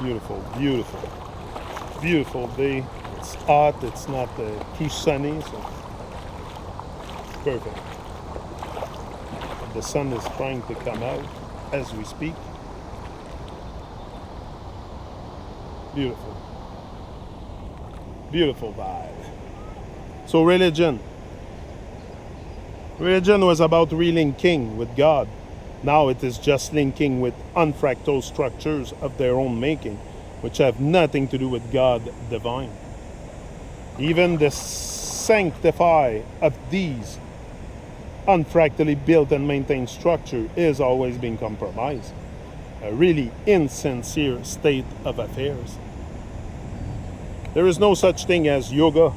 Beautiful, beautiful, beautiful day. It's hot, it's not too sunny, so perfect. The sun is trying to come out as we speak. Beautiful. Beautiful vibe. So religion. Religion was about relinking with God. Now it is just linking with unfractal structures of their own making, which have nothing to do with God divine. Even the sanctify of these unfractally built and maintained structure is always being compromised. A really insincere state of affairs. There is no such thing as yoga.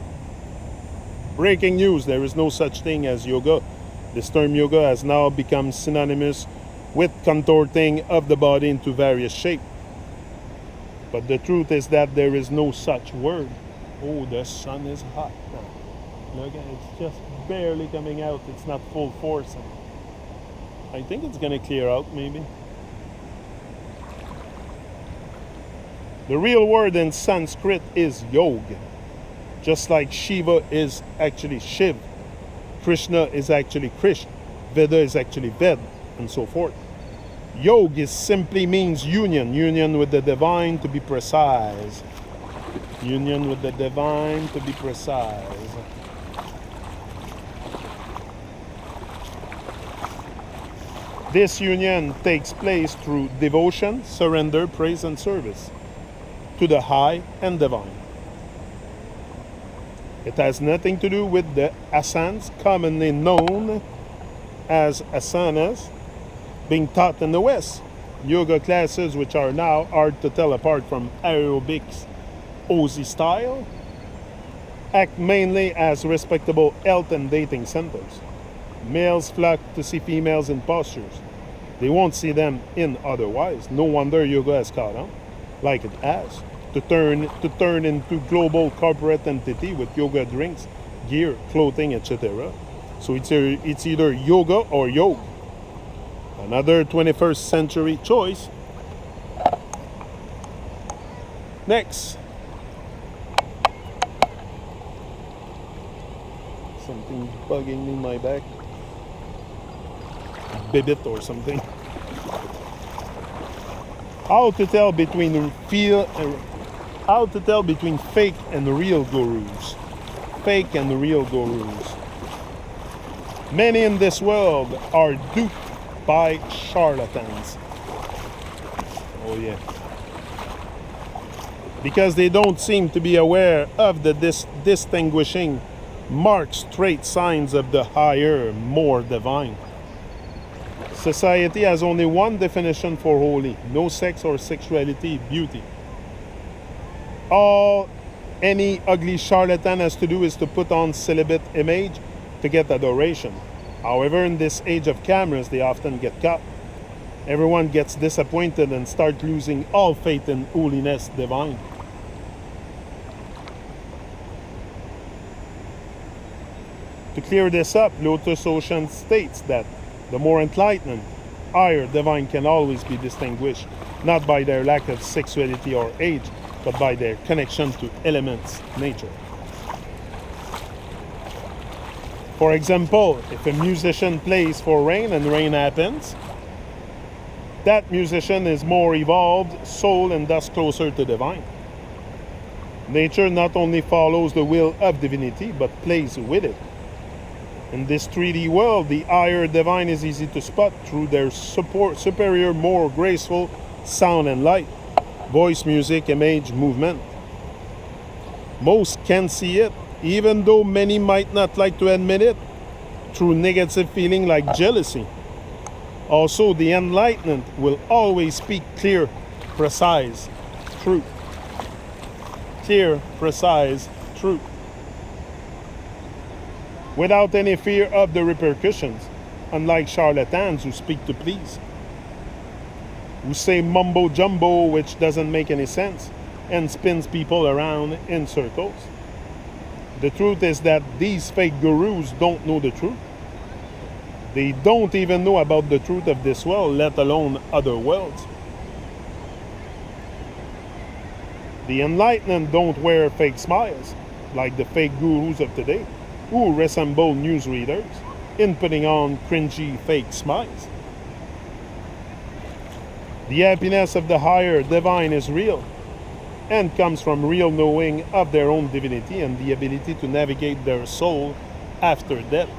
Breaking news, there is no such thing as yoga. This term yoga has now become synonymous with contorting of the body into various shapes. But the truth is that there is no such word. Oh, the sun is hot now. Look, it's just barely coming out. It's not full force. I think it's going to clear out maybe. The real word in Sanskrit is yoga. Just like Shiva is actually Shiv. Krishna is actually Krishna. Veda is actually Ved, and so forth. Yog is simply means union. Union with the divine, to be precise. Union with the divine, to be precise. This union takes place through devotion, surrender, praise, and service to the high and divine. It has nothing to do with the asanas, commonly known as asanas, being taught in the West. Yoga classes, which are now hard to tell apart from aerobics, Aussie style, act mainly as respectable health and dating centers. Males flock to see females in postures. They won't see them in otherwise. No wonder yoga has caught on, like it has, to turn into global corporate entity with yoga drinks, gear, clothing, etc. So it's either yoga or yoga. Another 21st century choice. Next. Something's bugging me in my back. Bibit or something. How to tell between fake and real gurus. Fake and real gurus. Many in this world are duped by charlatans. Oh yeah. Because they don't seem to be aware of the distinguishing marked straight signs of the higher, more divine. Society has only one definition for holy: no sex or sexuality, beauty. All any ugly charlatan has to do is to put on celibate image to get adoration. However, in this age of cameras, they often get caught. Everyone gets disappointed and start losing all faith in holiness divine. To clear this up, LotusOcean states that the more enlightened, higher divine can always be distinguished, not by their lack of sexuality or age, but by their connection to elements, nature. For example, if a musician plays for rain and rain happens, that musician is more evolved soul and thus closer to divine. Nature not only follows the will of divinity, but plays with it. In this 3D world, the higher divine is easy to spot through their superior, more graceful sound and light, voice, music, image, movement. Most can see it, even though many might not like to admit it, through negative feeling like jealousy. Also, the enlightened will always speak clear, precise truth. Clear, precise truth. Without any fear of the repercussions, unlike charlatans who speak to please, who say mumbo jumbo which doesn't make any sense and spins people around in circles. The truth is that these fake gurus don't know the truth. They don't even know about the truth of this world, let alone other worlds. The enlightened don't wear fake smiles, like the fake gurus of today, who resemble newsreaders in putting on cringy fake smiles. The happiness of the higher divine is real, and comes from real knowing of their own divinity and the ability to navigate their soul after death.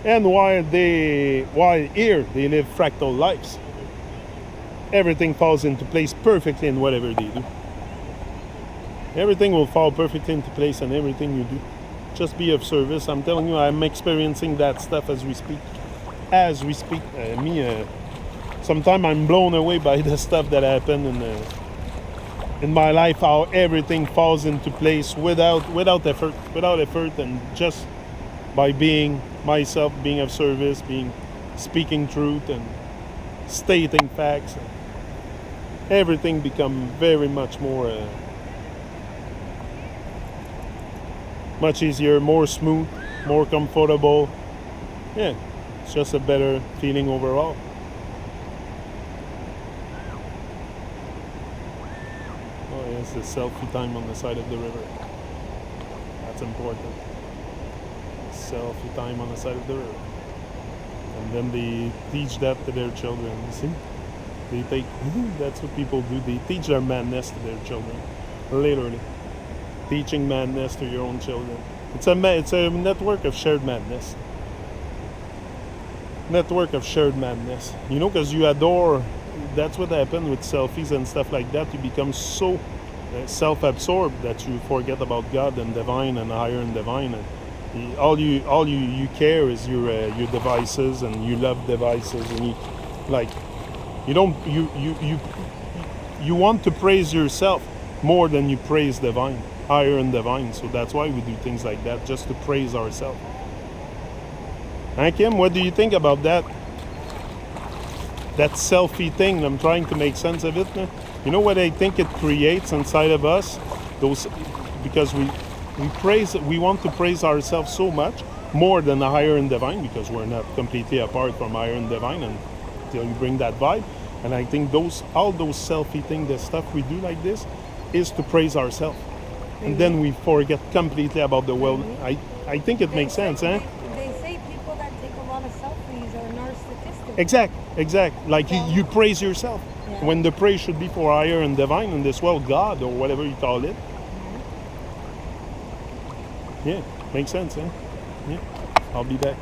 And while here they live fractal lives, everything falls into place perfectly in whatever they do. Everything will fall perfectly into place in everything you do. Just be of service. I'm telling you, I'm experiencing that stuff as we speak. Sometimes I'm blown away by the stuff that happened in my life, how everything falls into place without effort, and just by being myself, being of service, speaking truth and stating facts. Everything become very much more, much easier, more smooth, more comfortable. Yeah, it's just a better feeling overall. Oh yes, the selfie time on the side of the river. That's important. Selfie time on the side of the river. And then they teach that to their children, you see? That's what people do. They teach their madness to their children. Literally. Teaching madness to your own children. It's a network of shared madness. Network of shared madness. You know, because you adore, that's what happened with selfies and stuff like that. You become so self-absorbed that you forget about God and divine and higher and divine. And all you care is your devices, and you love devices, and you want to praise yourself more than you praise divine, higher and divine. So that's why we do things like that, just to praise ourselves. And Kim, what do you think about that? That selfie thing? I'm trying to make sense of it. You know what I think it creates inside of us? Because we want to praise ourselves so much more than the higher and divine, because we're not completely apart from higher and divine until you bring that vibe. And I think all those selfie things, the stuff we do like this, is to praise ourselves. And then we forget completely about the world. I think it makes sense, eh? They say people that take a lot of selfies are narcissistic. Exact. Like you praise yourself. Yeah. When the praise should be for higher and divine in this world, God, or whatever you call it. Yeah, makes sense, eh? Yeah. I'll be back.